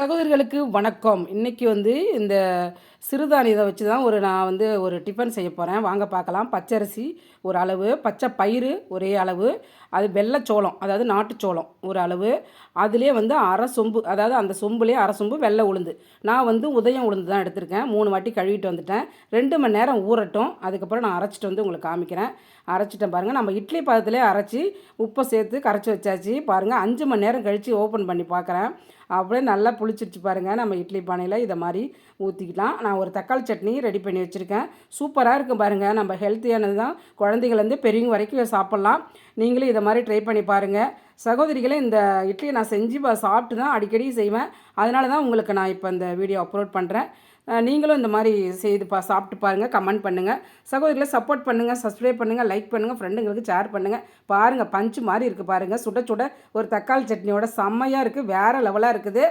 சகோதரிகளுக்கு வணக்கம். இன்னைக்கு இந்த சிறுதானியத்த வச்சு தான் நான் ஒரு டிஃபன் செய்ய போறேன். வாங்க பார்க்கலாம். பச்சரிசி ஒரு அளவு, பச்சை பயிறு ஒரே அளவு, அது வெள்ளைச்சோளம் அதாவது நாட்டுச்சோளம் ஒரு அளவு, அதிலேயே 1/2 சொம்பு அதாவது அந்த சொம்புலேயே 1/2 சொம்பு வெள்ளை உளுந்து. நான் உதயம் உளுந்து தான் எடுத்திருக்கேன். 3 வாட்டி கழுவிட்டு வந்துட்டேன். 2 மணி நேரம் ஊறட்டும். அதுக்கப்புறம் நான் அரைச்சிட்டு உங்களுக்கு காமிக்கிறேன். அரைச்சிட்டேன் பாருங்கள். நம்ம இட்லி பாதத்திலே அரைச்சி உப்பை சேர்த்து கரைச்சி வச்சாச்சு. பாருங்கள் 5 மணி நேரம் கழித்து ஓப்பன் பண்ணி பார்க்குறேன். அப்படியே நல்லா புளிச்சிருச்சு பாருங்கள். நம்ம இட்லி பானையில் இதை மாதிரி ஊற்றிக்கலாம். நான் ஒரு தக்காளி சட்னி ரெடி பண்ணி வச்சுருக்கேன். சூப்பராக இருக்கும் பாருங்கள். நம்ம ஹெல்த்தியானது தான். குழந்தைங்கள்லேருந்து பெரியவங்க வரைக்கும் சாப்பிட்லாம். நீங்களும் இதை மாதிரி ட்ரை பண்ணி பாருங்கள். சகோதரிகளே, இந்த இட்லியை நான் செஞ்சு சாப்பிட்டு தான் அடிக்கடி செய்வேன். அதனால தான் உங்களுக்கு நான் இப்போ இந்த வீடியோ அப்லோட் பண்ணுறேன். நீங்களும் இந்த மாதிரி செய்து சாப்பிட்டு பாருங்கள். கமெண்ட் பண்ணுங்கள். சகோதரிகளை சப்போர்ட் பண்ணுங்கள், சப்ஸ்கிரைப் பண்ணுங்கள், லைக் பண்ணுங்கள், ஃப்ரெண்டுங்களுக்கு ஷேர் பண்ணுங்கள். பாருங்கள் பஞ்சு மாதிரி இருக்குது பாருங்கள். சுட சுட ஒரு தக்காளி சட்னியோட செம்மையாக இருக்குது. வேறு லெவலாக இருக்குது.